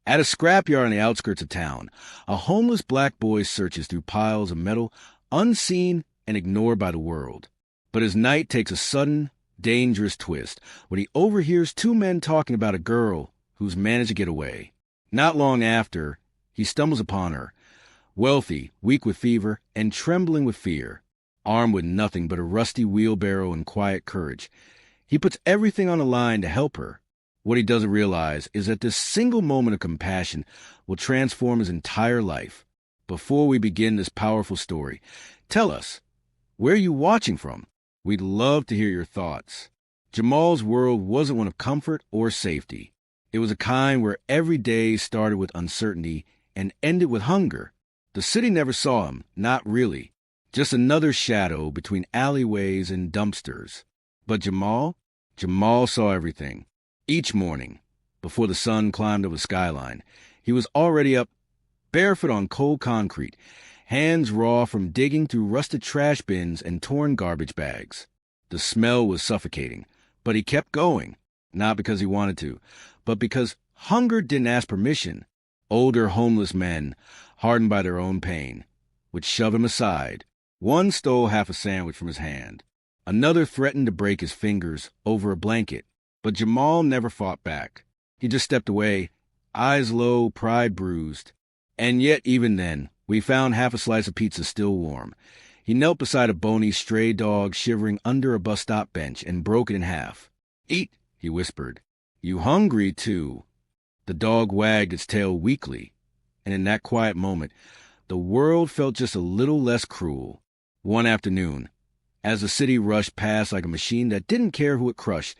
At a scrapyard on the outskirts of town, a homeless black boy searches through piles of metal, unseen and ignored by the world. But his night takes a sudden, dangerous twist when he overhears two men talking about a girl who's managed to get away. Not long after, he stumbles upon her, wealthy, weak with fever, and trembling with fear, armed with nothing but a rusty wheelbarrow and quiet courage. He puts everything on the line to help her. What he doesn't realize is that this single moment of compassion will transform his entire life. Before we begin this powerful story, tell us, where are you watching from? We'd love to hear your thoughts. Jamal's world wasn't one of comfort or safety. It was a kind where every day started with uncertainty and ended with hunger. The city never saw him, not really. Just another shadow between alleyways and dumpsters. But Jamal saw everything. Each morning, before the sun climbed over the skyline, he was already up, barefoot on cold concrete, hands raw from digging through rusted trash bins and torn garbage bags. The smell was suffocating, but he kept going, not because he wanted to, but because hunger didn't ask permission. Older homeless men, hardened by their own pain, would shove him aside. One stole half a sandwich from his hand. Another threatened to break his fingers over a blanket. But Jamal never fought back. He just stepped away, eyes low, pride bruised. And yet, even then, we found half a slice of pizza still warm. He knelt beside a bony stray dog shivering under a bus stop bench and broke it in half. "Eat," he whispered. "You hungry, too?" The dog wagged its tail weakly, and in that quiet moment, the world felt just a little less cruel. One afternoon, as the city rushed past like a machine that didn't care who it crushed,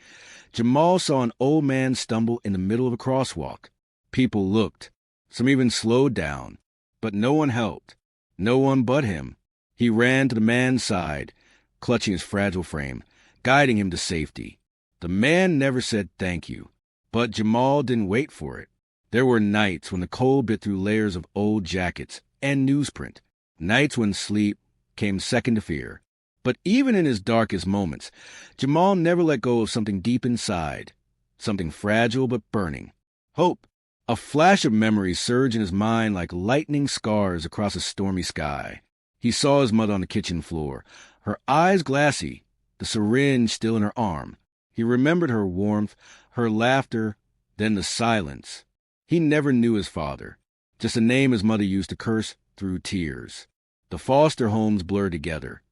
Jamal saw an old man stumble in the middle of a crosswalk. People looked. Some even slowed down. But no one helped. No one but him. He ran to the man's side, clutching his fragile frame, guiding him to safety. The man never said thank you. But Jamal didn't wait for it. There were nights when the cold bit through layers of old jackets and newsprint. Nights when sleep came second to fear. But even in his darkest moments, Jamal never let go of something deep inside, something fragile but burning. Hope. A flash of memory surged in his mind like lightning scars across a stormy sky. He saw his mother on the kitchen floor, her eyes glassy, the syringe still in her arm. He remembered her warmth, her laughter, then the silence. He never knew his father, just a name his mother used to curse through tears. The foster homes blurred together.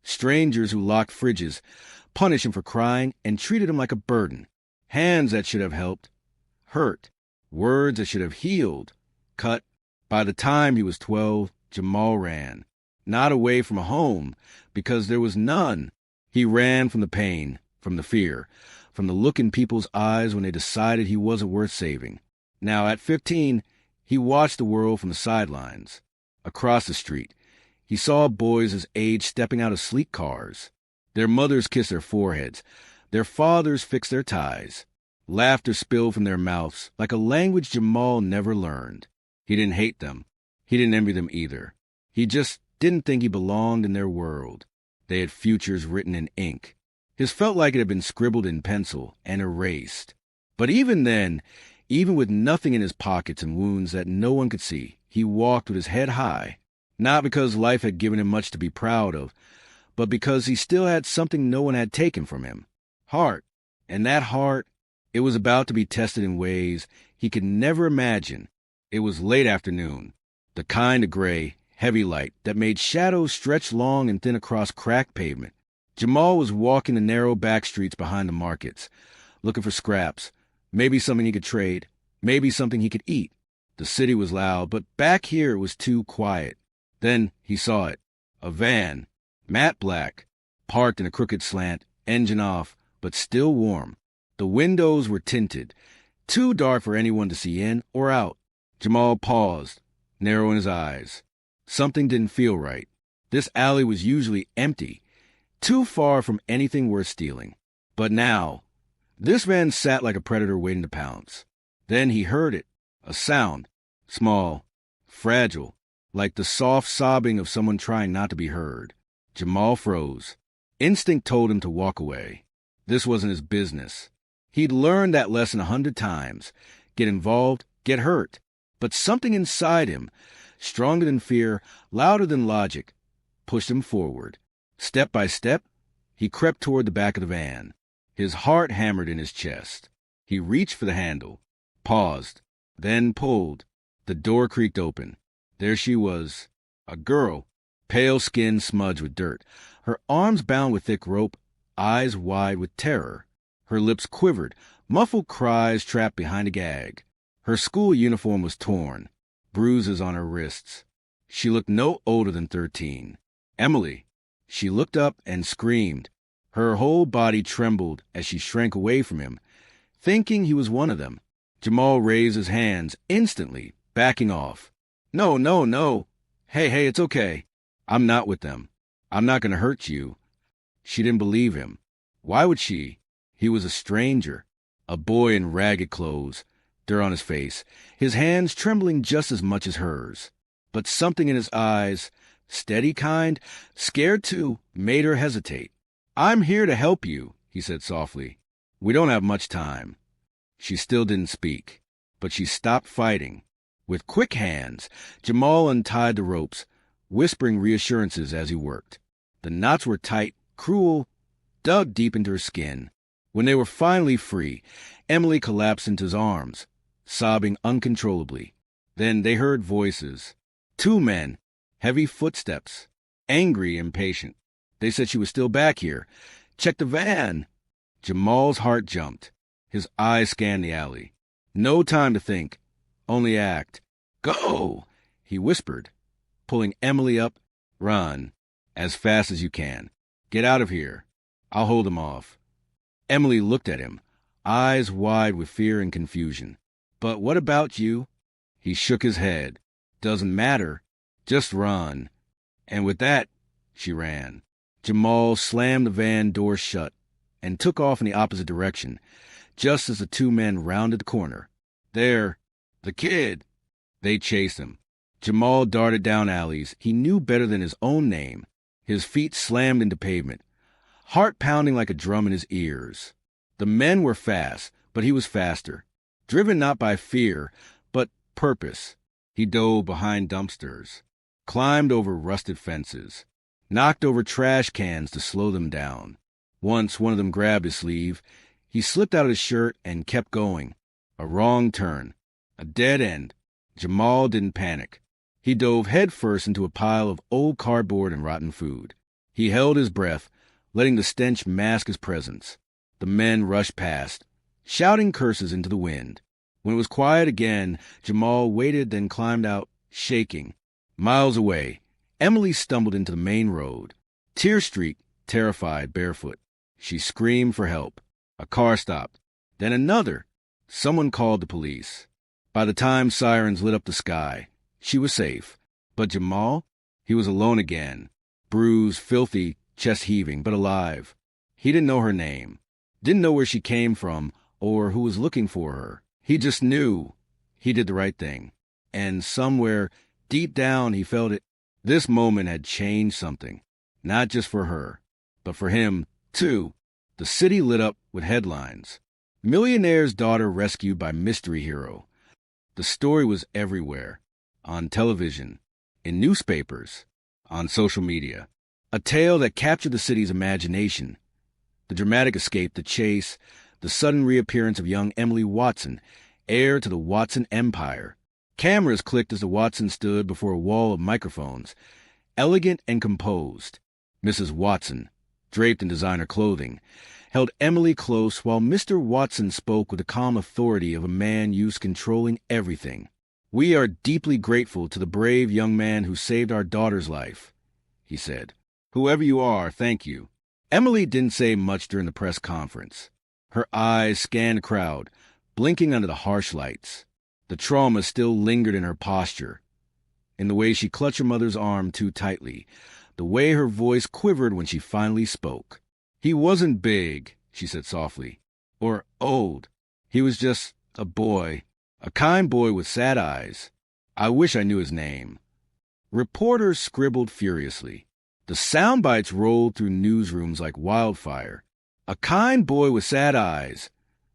Strangers who locked fridges, punished him for crying, and treated him like a burden. Hands that should have helped, hurt. Words that should have healed, cut. By the time he was 12, Jamal ran. Not away from a home, because there was none. He ran from the pain, from the fear, from the look in people's eyes when they decided he wasn't worth saving. Now, at 15, he watched the world from the sidelines. Across the street, he saw boys his age stepping out of sleek cars. Their mothers kissed their foreheads. Their fathers fixed their ties. Laughter spilled from their mouths like a language Jamal never learned. He didn't hate them. He didn't envy them either. He just didn't think he belonged in their world. They had futures written in ink. His felt like it had been scribbled in pencil and erased. But even then, even with nothing in his pockets and wounds that no one could see, he walked with his head high. Not because life had given him much to be proud of, but because he still had something no one had taken from him. Heart. And that heart, it was about to be tested in ways he could never imagine. It was late afternoon, the kind of gray, heavy light that made shadows stretch long and thin across cracked pavement. Jamal was walking the narrow back streets behind the markets, looking for scraps, maybe something he could trade, maybe something he could eat. The city was loud, but back here it was too quiet. Then he saw it. A van, matte black, parked in a crooked slant, engine off, but still warm. The windows were tinted, too dark for anyone to see in or out. Jamal paused, narrowing his eyes. Something didn't feel right. This alley was usually empty, too far from anything worth stealing. But now, this van sat like a predator waiting to pounce. Then he heard it, a sound, small, fragile, like the soft sobbing of someone trying not to be heard. Jamal froze. Instinct told him to walk away. This wasn't his business. He'd learned that lesson 100 times. Get involved, get hurt. But something inside him, stronger than fear, louder than logic, pushed him forward. Step by step, he crept toward the back of the van. His heart hammered in his chest. He reached for the handle, paused, then pulled. The door creaked open. There she was, a girl, pale skin smudged with dirt, her arms bound with thick rope, eyes wide with terror. Her lips quivered, muffled cries trapped behind a gag. Her school uniform was torn, bruises on her wrists. She looked no older than 13. Emily. She looked up and screamed. Her whole body trembled as she shrank away from him, thinking he was one of them. Jamal raised his hands instantly, backing off. No, no, no. Hey, it's okay. I'm not with them. I'm not going to hurt you. She didn't believe him. Why would she? He was a stranger, a boy in ragged clothes, dirt on his face, his hands trembling just as much as hers. But something in his eyes, steady kind, scared too, made her hesitate. I'm here to help you, he said softly. We don't have much time. She still didn't speak, but she stopped fighting. With quick hands, Jamal untied the ropes, whispering reassurances as he worked. The knots were tight, cruel, dug deep into her skin. When they were finally free, Emily collapsed into his arms, sobbing uncontrollably. Then they heard voices. 2 men, heavy footsteps, angry, impatient. They said she was still back here. Check the van. Jamal's heart jumped. His eyes scanned the alley. No time to think, only act. Go, he whispered, pulling Emily up. Run, as fast as you can. Get out of here. I'll hold them off. Emily looked at him, eyes wide with fear and confusion. But what about you? He shook his head. Doesn't matter. Just run. And with that, she ran. Jamal slammed the van door shut and took off in the opposite direction, just as the 2 men rounded the corner. There, the kid. They chased him. Jamal darted down alleys he knew better than his own name. His feet slammed into pavement, heart pounding like a drum in his ears. The men were fast, but he was faster, driven not by fear, but purpose. He dove behind dumpsters, climbed over rusted fences, knocked over trash cans to slow them down. Once one of them grabbed his sleeve. He slipped out of his shirt and kept going. A wrong turn, a dead end. Jamal didn't panic. He dove headfirst into a pile of old cardboard and rotten food. He held his breath, letting the stench mask his presence. The men rushed past, shouting curses into the wind. When it was quiet again, Jamal waited, then climbed out, shaking. Miles away, Emily stumbled into the main road. Tear-streaked, terrified, barefoot. She screamed for help. A car stopped. Then another. Someone called the police. By the time sirens lit up the sky, she was safe. But Jamal? He was alone again. Bruised, filthy, chest heaving, but alive. He didn't know her name. Didn't know where she came from or who was looking for her. He just knew he did the right thing. And somewhere, deep down, he felt it. This moment had changed something. Not just for her, but for him, too. The city lit up with headlines. Millionaire's daughter rescued by mystery hero. The story was everywhere. On television, in newspapers, on social media. A tale that captured the city's imagination. The dramatic escape, the chase, the sudden reappearance of young Emily Watson, heir to the Watson empire. Cameras clicked as the Watson stood before a wall of microphones, elegant and composed. Mrs. Watson, draped in designer clothing, held Emily close while Mr. Watson spoke with the calm authority of a man used to controlling everything. We are deeply grateful to the brave young man who saved our daughter's life, he said. Whoever you are, thank you. Emily didn't say much during the press conference. Her eyes scanned the crowd, blinking under the harsh lights. The trauma still lingered in her posture, in the way she clutched her mother's arm too tightly, the way her voice quivered when she finally spoke. He wasn't big, she said softly, or old. He was just a boy, a kind boy with sad eyes. I wish I knew his name. Reporters scribbled furiously. The sound bites rolled through newsrooms like wildfire. A kind boy with sad eyes.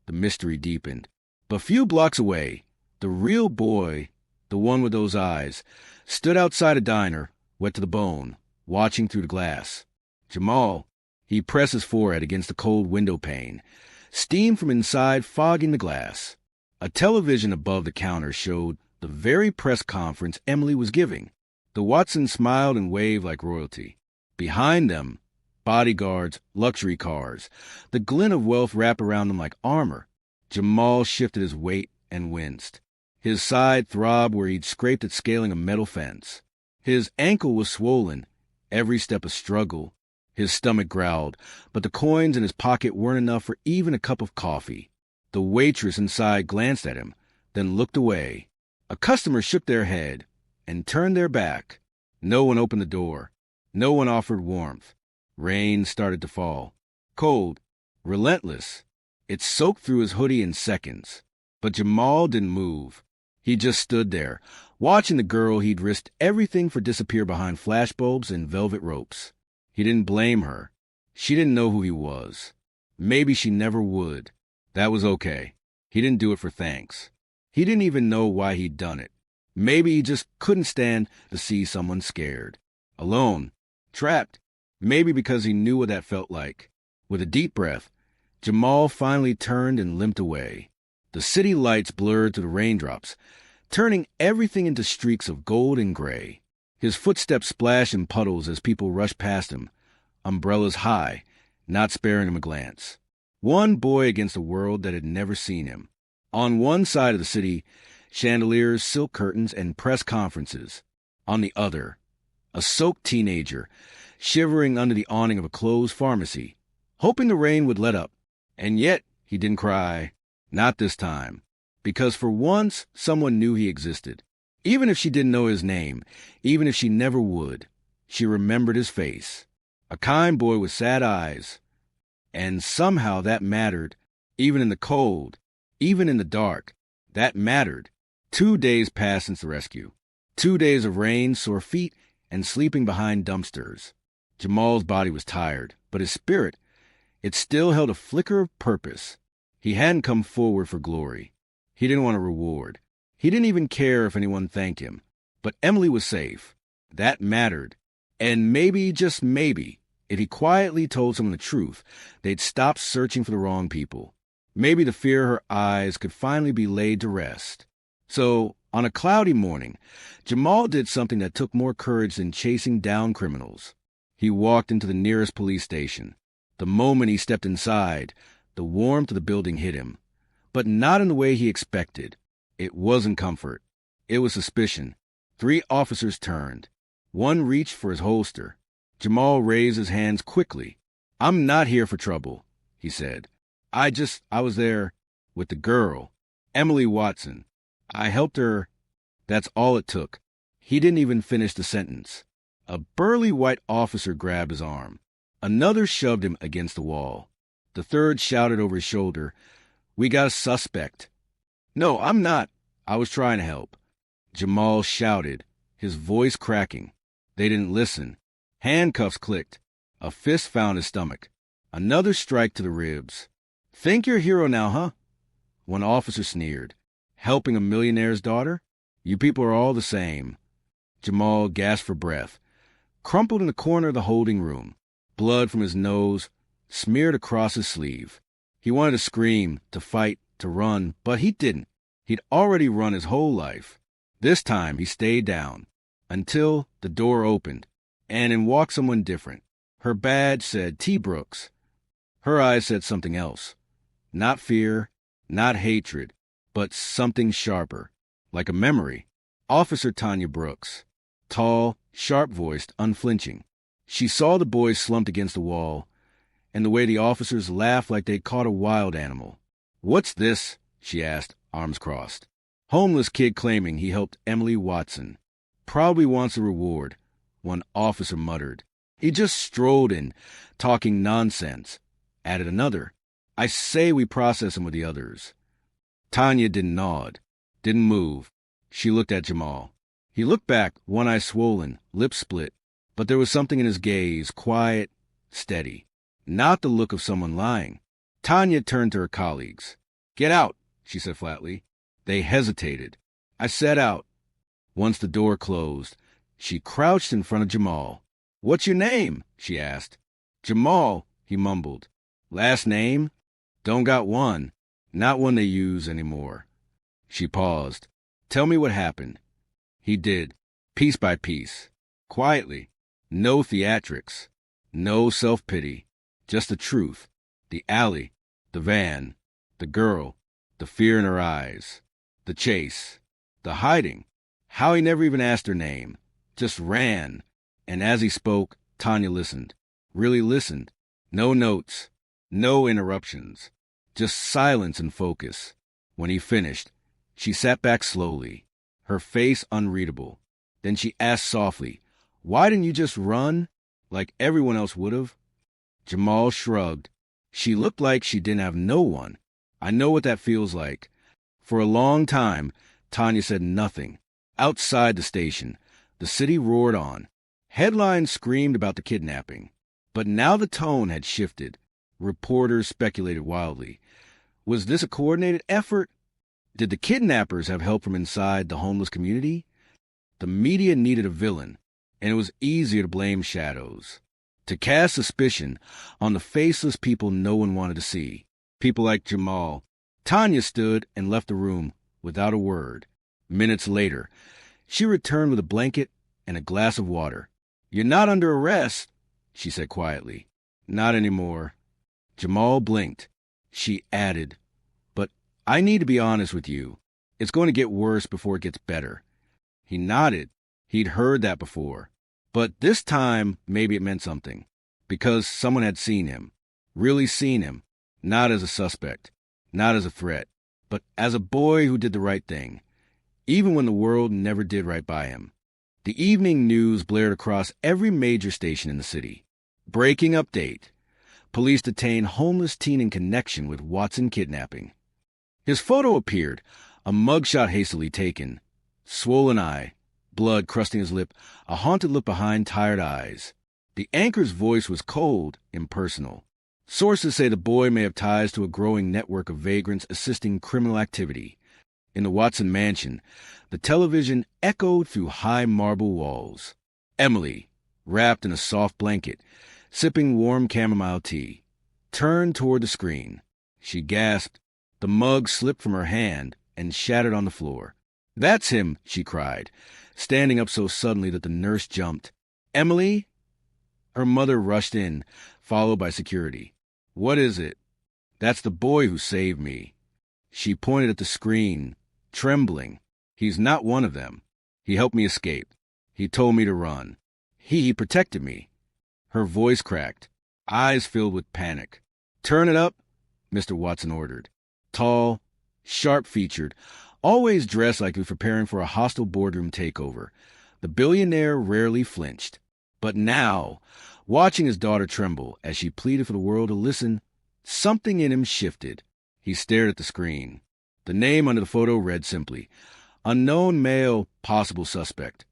The mystery deepened. But a few blocks away, The real boy, the one with those eyes, stood outside a diner, wet to the bone, watching through the glass. Jamal, he pressed his forehead against the cold window pane, steam from inside fogging the glass. A television above the counter showed the very press conference Emily was giving. The Watsons smiled and waved like royalty. Behind them, bodyguards, luxury cars, the glint of wealth wrapped around them like armor. Jamal shifted his weight and winced. His side throbbed where he'd scraped at scaling a metal fence. His ankle was swollen, every step a struggle. His stomach growled, but the coins in his pocket weren't enough for even a cup of coffee. The waitress inside glanced at him, then looked away. A customer shook their head and turned their back. No one opened the door. No one offered warmth. Rain started to fall. Cold, relentless. It soaked through his hoodie in seconds. But Jamal didn't move. He just stood there, watching the girl he'd risked everything for disappear behind flashbulbs and velvet ropes. He didn't blame her. She didn't know who he was. Maybe she never would. That was okay. He didn't do it for thanks. He didn't even know why he'd done it. Maybe he just couldn't stand to see someone scared. Alone. Trapped. Maybe because he knew what that felt like. With a deep breath, Jamal finally turned and limped away. The city lights blurred through the raindrops, turning everything into streaks of gold and gray. His footsteps splashed in puddles as people rushed past him, umbrellas high, not sparing him a glance. One boy against a world that had never seen him. On one side of the city, chandeliers, silk curtains, and press conferences. On the other, a soaked teenager, shivering under the awning of a closed pharmacy, hoping the rain would let up. And yet, he didn't cry. Not this time. Because for once, someone knew he existed. Even if she didn't know his name, even if she never would, she remembered his face. A kind boy with sad eyes. And somehow that mattered, even in the cold, even in the dark. That mattered. 2 days passed since the rescue. 2 days of rain, sore feet, and sleeping behind dumpsters. Jamal's body was tired, but his spirit, it still held a flicker of purpose. He hadn't come forward for glory. He didn't want a reward. He didn't even care if anyone thanked him. But Emily was safe. That mattered. And maybe, just maybe, if he quietly told someone the truth, they'd stop searching for the wrong people. Maybe the fear of her eyes could finally be laid to rest. So, on a cloudy morning, Jamal did something that took more courage than chasing down criminals. He walked into the nearest police station. The moment he stepped inside, the warmth of the building hit him. But not in the way he expected. It wasn't comfort. It was suspicion. 3 officers turned. One reached for his holster. Jamal raised his hands quickly. "I'm not here for trouble," he said. I was there with the girl, Emily Watson. I helped her. That's all it took." He didn't even finish the sentence. A burly white officer grabbed his arm. Another shoved him against the wall. The third shouted over his shoulder, "We got a suspect." "No, I'm not. I was trying to help." Jamal shouted, his voice cracking. They didn't listen. Handcuffs clicked. A fist found his stomach. Another strike to the ribs. "Think you're a hero now, huh?" One officer sneered. "Helping a millionaire's daughter? You people are all the same." Jamal gasped for breath. Crumpled in the corner of the holding room. Blood from his nose smeared across his sleeve. He wanted to scream, to fight, to run, but he didn't. He'd already run his whole life. This time he stayed down. Until the door opened, and in walked someone different. Her badge said T. Brooks. Her eyes said something else. Not fear, not hatred, but something sharper, like a memory. Officer Tanya Brooks. Tall, sharp-voiced, unflinching. She saw the boys slumped against the wall, and the way the officers laughed like they'd caught a wild animal. "What's this?" she asked, arms crossed. "Homeless kid claiming he helped Emily Watson. Probably wants a reward," one officer muttered. "He just strolled in, talking nonsense," added another. "I say we process him with the others." Tanya didn't nod, didn't move. She looked at Jamal. He looked back, one eye swollen, lips split, but there was something in his gaze, quiet, steady. Not the look of someone lying. Tanya turned to her colleagues. "Get out," she said flatly. They hesitated. I sat out. Once the door closed, she crouched in front of Jamal. "What's your name?" she asked. "Jamal," he mumbled. "Last name? Don't got one. Not one they use anymore." She paused. "Tell me what happened." He did, piece by piece, quietly. No theatrics, no self-pity, just the truth. The alley, the van, the girl, the fear in her eyes, the chase, the hiding, how he never even asked her name, just ran. And as he spoke, Tanya listened, really listened. No notes, no interruptions, just silence and focus. When he finished, she sat back slowly, her face unreadable. Then she asked softly, "Why didn't you just run, like everyone else would have?" Jamal shrugged. She looked like she didn't have no one. I know what that feels like. For a long time, Tanya said nothing. Outside the station, the city roared on. Headlines screamed about the kidnapping. But now the tone had shifted. Reporters speculated wildly. Was this a coordinated effort? Did the kidnappers have help from inside the homeless community? The media needed a villain, and it was easier to blame shadows, to cast suspicion on the faceless people no one wanted to see. People like Jamal. Tanya stood and left the room without a word. Minutes later, she returned with a blanket and a glass of water. "You're not under arrest," she said quietly. "Not anymore." Jamal blinked. She added, "But I need to be honest with you. It's going to get worse before it gets better." He nodded. He'd heard that before. But this time, maybe it meant something. Because someone had seen him. Really seen him. Not as a suspect. Not as a threat. But as a boy who did the right thing. Even when the world never did right by him. The evening news blared across every major station in the city. Breaking update. Police detain homeless teen in connection with Watson kidnapping. His photo appeared. A mugshot hastily taken. Swollen eye, blood crusting his lip, a haunted look behind tired eyes. The anchor's voice was cold, impersonal. Sources say the boy may have ties to a growing network of vagrants assisting criminal activity. In the Watson mansion, the television echoed through high marble walls. Emily, wrapped in a soft blanket, sipping warm chamomile tea, turned toward the screen. She gasped. The mug slipped from her hand and shattered on the floor. "That's him," she cried, standing up so suddenly that the nurse jumped. "Emily?" Her mother rushed in, followed by security. "What is it?" "That's the boy who saved me." She pointed at the screen, trembling. "He's not one of them. He helped me escape. He told me to run. He protected me." Her voice cracked, eyes filled with panic. "Turn it up," Mr. Watson ordered. Tall, sharp-featured, always dressed like he was preparing for a hostile boardroom takeover, the billionaire rarely flinched. But now, watching his daughter tremble as she pleaded for the world to listen, something in him shifted. He stared at the screen. The name under the photo read simply, "Unknown male, possible suspect."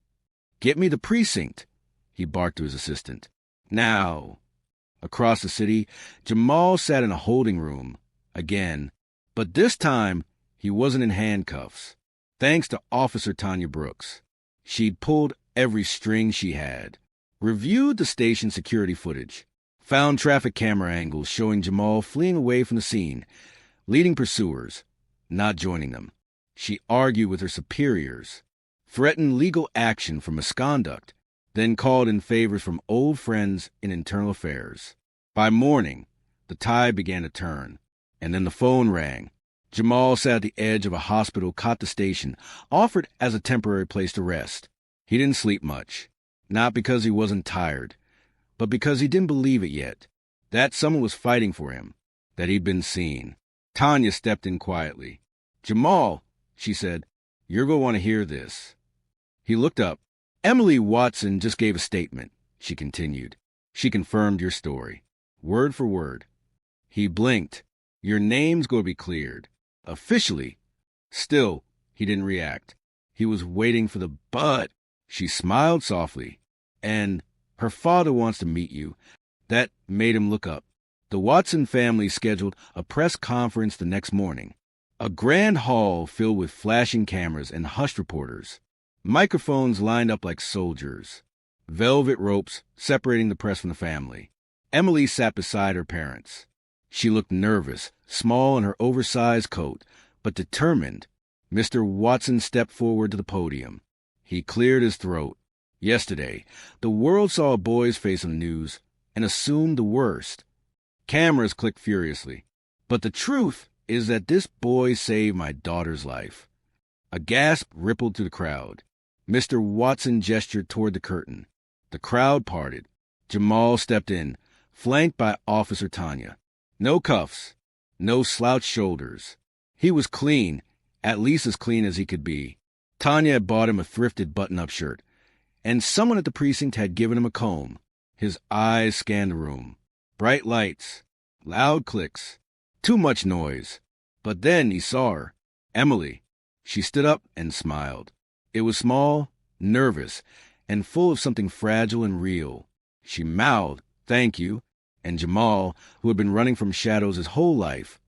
"Get me the precinct," he barked to his assistant. "Now." Across the city, Jamal sat in a holding room, again, but this time he wasn't in handcuffs, thanks to Officer Tanya Brooks. She'd pulled every string she had, reviewed the station security footage, found traffic camera angles showing Jamal fleeing away from the scene, leading pursuers, not joining them. She argued with her superiors, threatened legal action for misconduct, then called in favors from old friends in internal affairs. By morning, the tide began to turn, and then the phone rang. Jamal sat at the edge of a hospital cot the station, offered as a temporary place to rest. He didn't sleep much, not because he wasn't tired, but because he didn't believe it yet, that someone was fighting for him, that he'd been seen. Tanya stepped in quietly. "Jamal," she said, "you're going to want to hear this." He looked up. "Emily Watson just gave a statement," she continued. "She confirmed your story, word for word." He blinked. "Your name's going to be cleared. Officially." Still, he didn't react. He was waiting for the "but." She smiled softly. "And her father wants to meet you." That made him look up. The Watson family scheduled a press conference the next morning. A grand hall filled with flashing cameras and hushed reporters. Microphones lined up like soldiers. Velvet ropes separating the press from the family. Emily sat beside her parents. She looked nervous, small in her oversized coat, but determined. Mr. Watson stepped forward to the podium. He cleared his throat. Yesterday, the world saw a boy's face on the news and assumed the worst. Cameras clicked furiously. But the truth is that this boy saved my daughter's life. A gasp rippled through the crowd. Mr. Watson gestured toward the curtain. The crowd parted. Jamal stepped in, flanked by Officer Tanya. No cuffs, no slouched shoulders. He was clean, at least as clean as he could be. Tanya had bought him a thrifted button-up shirt, and someone at the precinct had given him a comb. His eyes scanned the room. Bright lights, loud clicks, too much noise. But then he saw her, Emily. She stood up and smiled. It was small, nervous, and full of something fragile and real. She mouthed, "Thank you," and Jamal, who had been running from shadows his whole life,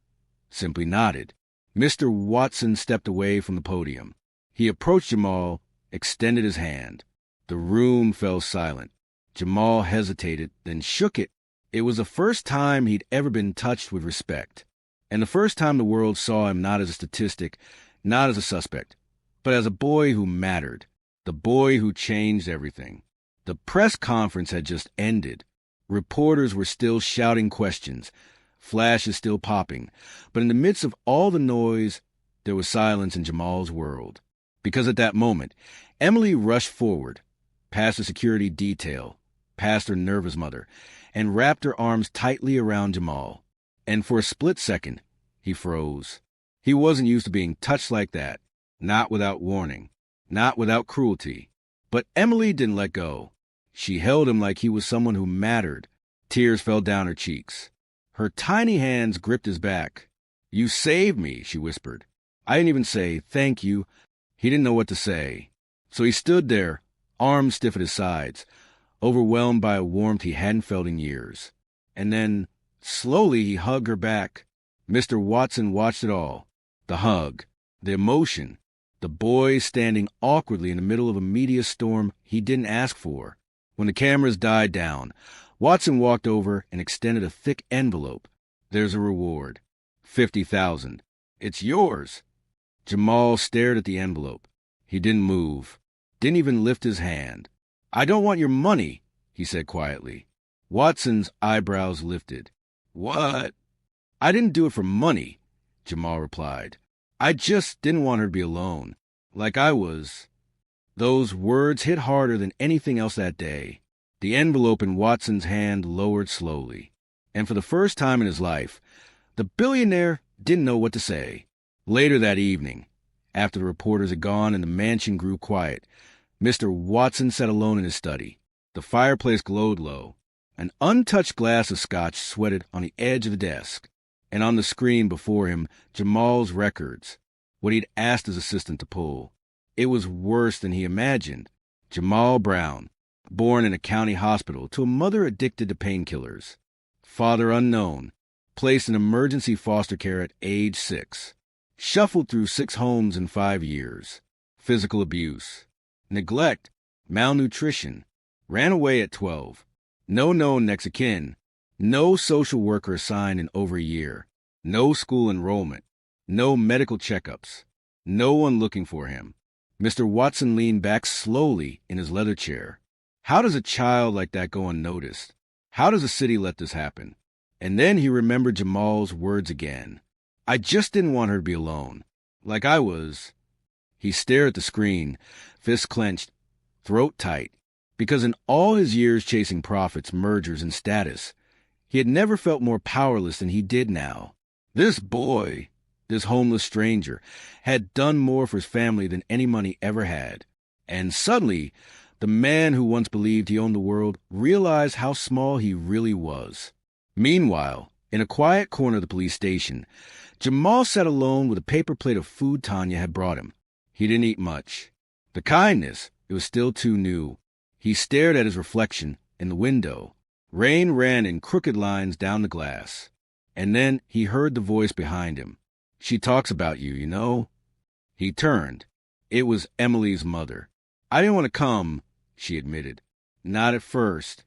simply nodded. Mr. Watson stepped away from the podium. He approached Jamal, extended his hand. The room fell silent. Jamal hesitated, then shook it. It was the first time he'd ever been touched with respect, and the first time the world saw him not as a statistic, not as a suspect, but as a boy who mattered, the boy who changed everything. The press conference had just ended. Reporters were still shouting questions, flashes still popping, but in the midst of all the noise, there was silence in Jamal's world. Because at that moment, Emily rushed forward, past the security detail, past her nervous mother, and wrapped her arms tightly around Jamal. And for a split second, he froze. He wasn't used to being touched like that, not without warning, not without cruelty. But Emily didn't let go. She held him like he was someone who mattered. Tears fell down her cheeks. Her tiny hands gripped his back. "You saved me," she whispered. I didn't even say, "Thank you." He didn't know what to say. So he stood there, arms stiff at his sides, overwhelmed by a warmth he hadn't felt in years. And then, slowly, he hugged her back. Mr. Watson watched it all. The hug, the emotion, the boy standing awkwardly in the middle of a media storm he didn't ask for. When the cameras died down, Watson walked over and extended a thick envelope. "There's a reward. 50,000. It's yours." Jamal stared at the envelope. He didn't move, didn't even lift his hand. "I don't want your money," he said quietly. Watson's eyebrows lifted. "What?" "I didn't do it for money," Jamal replied. "I just didn't want her to be alone, like I was." Those words hit harder than anything else that day. The envelope in Watson's hand lowered slowly. And for the first time in his life, the billionaire didn't know what to say. Later that evening, after the reporters had gone and the mansion grew quiet, Mr. Watson sat alone in his study. The fireplace glowed low. An untouched glass of scotch sweated on the edge of the desk. And on the screen before him, Jamal's records, what he'd asked his assistant to pull. It was worse than he imagined. Jamal Brown, born in a county hospital to a mother addicted to painkillers. Father unknown, placed in emergency foster care at age 6. Shuffled through 6 homes in 5 years. Physical abuse, neglect, malnutrition. Ran away at 12. No known next of kin. No social worker assigned in over a year. No school enrollment. No medical checkups. No one looking for him. Mr. Watson leaned back slowly in his leather chair. How does a child like that go unnoticed? How does a city let this happen? And then he remembered Jamal's words again. "I just didn't want her to be alone. Like I was." He stared at the screen, fists clenched, throat tight, because in all his years chasing profits, mergers, and status, he had never felt more powerless than he did now. This boy, this homeless stranger, had done more for his family than any money ever had. And suddenly, the man who once believed he owned the world realized how small he really was. Meanwhile, in a quiet corner of the police station, Jamal sat alone with a paper plate of food Tanya had brought him. He didn't eat much. The kindness, it was still too new. He stared at his reflection in the window. Rain ran in crooked lines down the glass. And then he heard the voice behind him. She talks about you, you know? He turned. It was Emily's mother. I didn't want to come, she admitted. Not at first.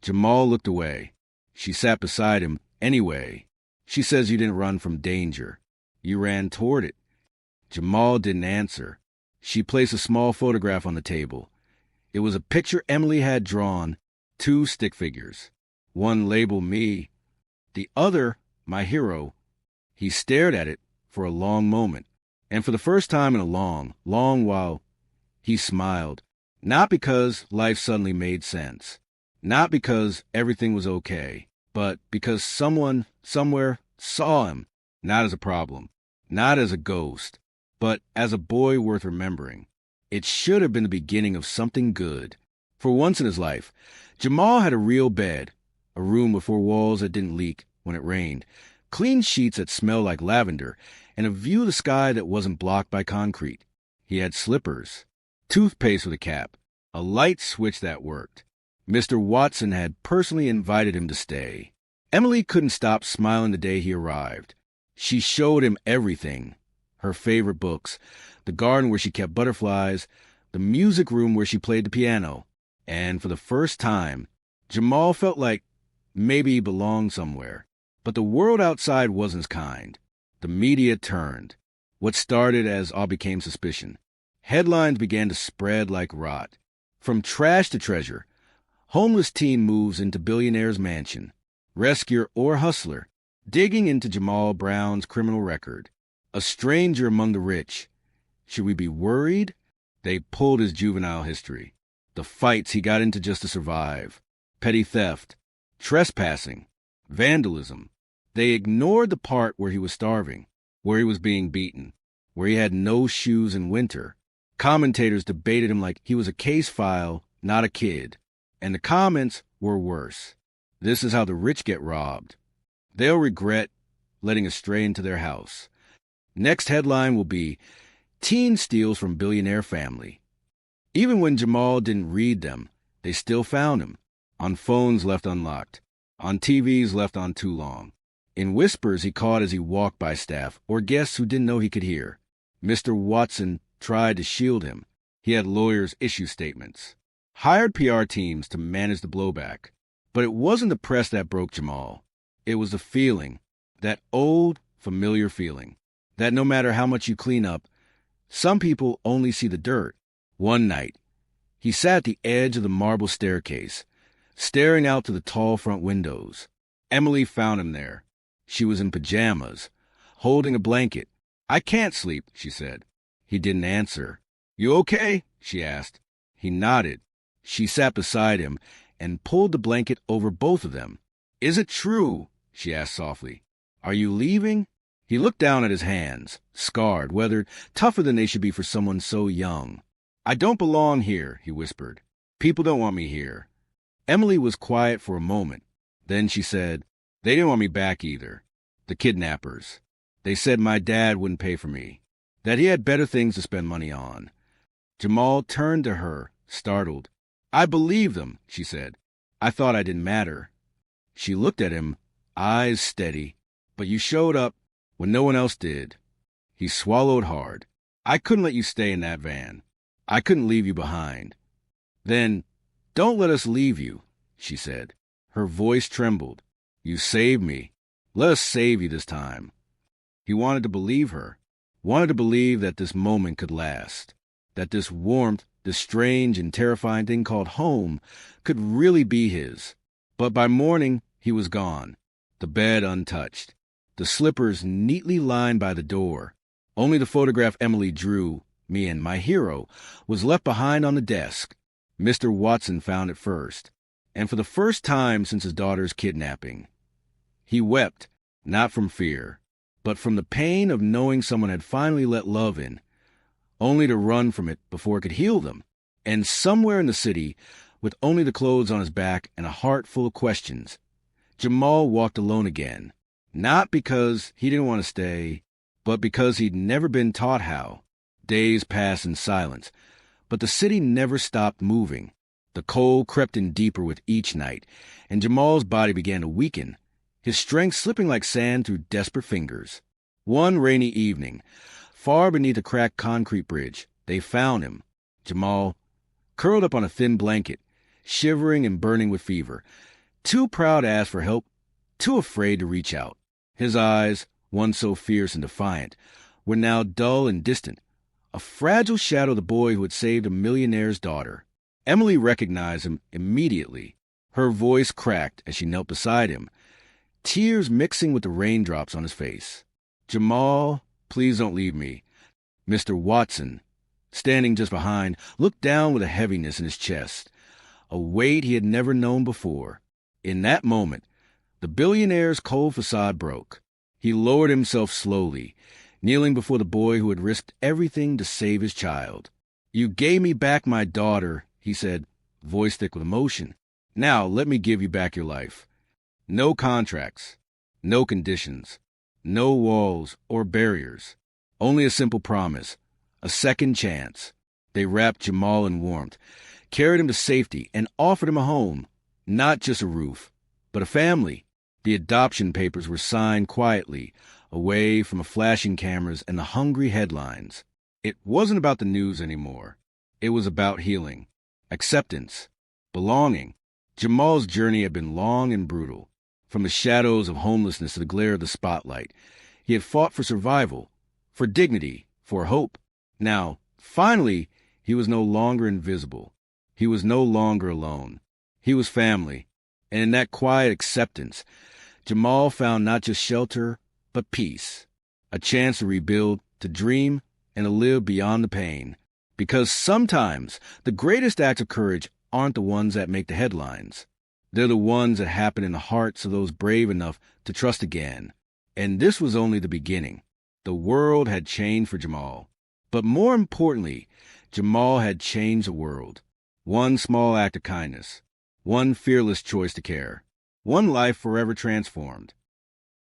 Jamal looked away. She sat beside him anyway. She says you didn't run from danger. You ran toward it. Jamal didn't answer. She placed a small photograph on the table. It was a picture Emily had drawn, 2 stick figures. One labeled me, the other my hero. He stared at it for a long moment, and for the first time in a long, long while, he smiled. Not because life suddenly made sense. Not because everything was okay, but because someone, somewhere, saw him, not as a problem, not as a ghost, but as a boy worth remembering. It should have been the beginning of something good. For once in his life, Jamal had a real bed, a room with 4 walls that didn't leak when it rained, clean sheets that smelled like lavender, and a view of the sky that wasn't blocked by concrete. He had slippers, toothpaste with a cap, a light switch that worked. Mr. Watson had personally invited him to stay. Emily couldn't stop smiling the day he arrived. She showed him everything. Her favorite books, the garden where she kept butterflies, the music room where she played the piano. And for the first time, Jamal felt like maybe he belonged somewhere. But the world outside wasn't as kind. The media turned. What started as all became suspicion. Headlines began to spread like rot. From trash to treasure, homeless teen moves into billionaire's mansion. Rescuer or hustler, digging into Jamal Brown's criminal record. A stranger among the rich. Should we be worried? They pulled his juvenile history. The fights he got into just to survive. Petty theft. Trespassing. Vandalism. They ignored the part where he was starving, where he was being beaten, where he had no shoes in winter. Commentators debated him like he was a case file, not a kid. And the comments were worse. This is how the rich get robbed. They'll regret letting a stray into their house. Next headline will be, Teen Steals from Billionaire Family. Even when Jamal didn't read them, they still found him. On phones left unlocked. On TVs left on too long. In whispers he caught as he walked by staff or guests who didn't know he could hear. Mr. Watson tried to shield him. He had lawyers issue statements. Hired PR teams to manage the blowback. But it wasn't the press that broke Jamal. It was the feeling, that old, familiar feeling, that no matter how much you clean up, some people only see the dirt. One night, he sat at the edge of the marble staircase, staring out to the tall front windows. Emily found him there. She was in pajamas, holding a blanket. I can't sleep, she said. He didn't answer. You okay? She asked. He nodded. She sat beside him and pulled the blanket over both of them. Is it true? She asked softly. Are you leaving? He looked down at his hands, scarred, weathered, tougher than they should be for someone so young. I don't belong here, he whispered. People don't want me here. Emily was quiet for a moment. Then she said, They didn't want me back either. The kidnappers. They said my dad wouldn't pay for me, that he had better things to spend money on. Jamal turned to her, startled. I believe them, she said. I thought I didn't matter. She looked at him, eyes steady. But you showed up when no one else did. He swallowed hard. I couldn't let you stay in that van. I couldn't leave you behind. Then, don't let us leave you, she said. Her voice trembled. You saved me. Let us save you this time. He wanted to believe her, wanted to believe that this moment could last, that this warmth, this strange and terrifying thing called home, could really be his. But by morning, he was gone, the bed untouched, the slippers neatly lined by the door. Only the photograph Emily drew, me and my hero, was left behind on the desk. Mr. Watson found it first, and for the first time since his daughter's kidnapping. He wept, not from fear, but from the pain of knowing someone had finally let love in, only to run from it before it could heal them. And somewhere in the city, with only the clothes on his back and a heart full of questions, Jamal walked alone again, not because he didn't want to stay, but because he'd never been taught how. Days passed in silence, but the city never stopped moving. The cold crept in deeper with each night, and Jamal's body began to weaken, his strength slipping like sand through desperate fingers. One rainy evening, far beneath a cracked concrete bridge, they found him, Jamal, curled up on a thin blanket, shivering and burning with fever, too proud to ask for help, too afraid to reach out. His eyes, once so fierce and defiant, were now dull and distant, a fragile shadow of the boy who had saved a millionaire's daughter. Emily recognized him immediately. Her voice cracked as she knelt beside him, tears mixing with the raindrops on his face. "Jamal, please don't leave me." Mr. Watson, standing just behind, looked down with a heaviness in his chest, a weight he had never known before. In that moment, the billionaire's cold facade broke. He lowered himself slowly, kneeling before the boy who had risked everything to save his child. "You gave me back my daughter," he said, voice thick with emotion. "Now let me give you back your life. No contracts, no conditions, no walls or barriers. Only a simple promise, a second chance." They wrapped Jamal in warmth, carried him to safety, and offered him a home. Not just a roof, but a family. The adoption papers were signed quietly, away from the flashing cameras and the hungry headlines. It wasn't about the news anymore. It was about healing, acceptance, belonging. Jamal's journey had been long and brutal. From the shadows of homelessness to the glare of the spotlight, he had fought for survival, for dignity, for hope. Now, finally, he was no longer invisible. He was no longer alone. He was family. And in that quiet acceptance, Jamal found not just shelter, but peace. A chance to rebuild, to dream, and to live beyond the pain. Because sometimes the greatest acts of courage aren't the ones that make the headlines. They're the ones that happen in the hearts of those brave enough to trust again. And this was only the beginning. The world had changed for Jamal. But more importantly, Jamal had changed the world. One small act of kindness. One fearless choice to care. One life forever transformed.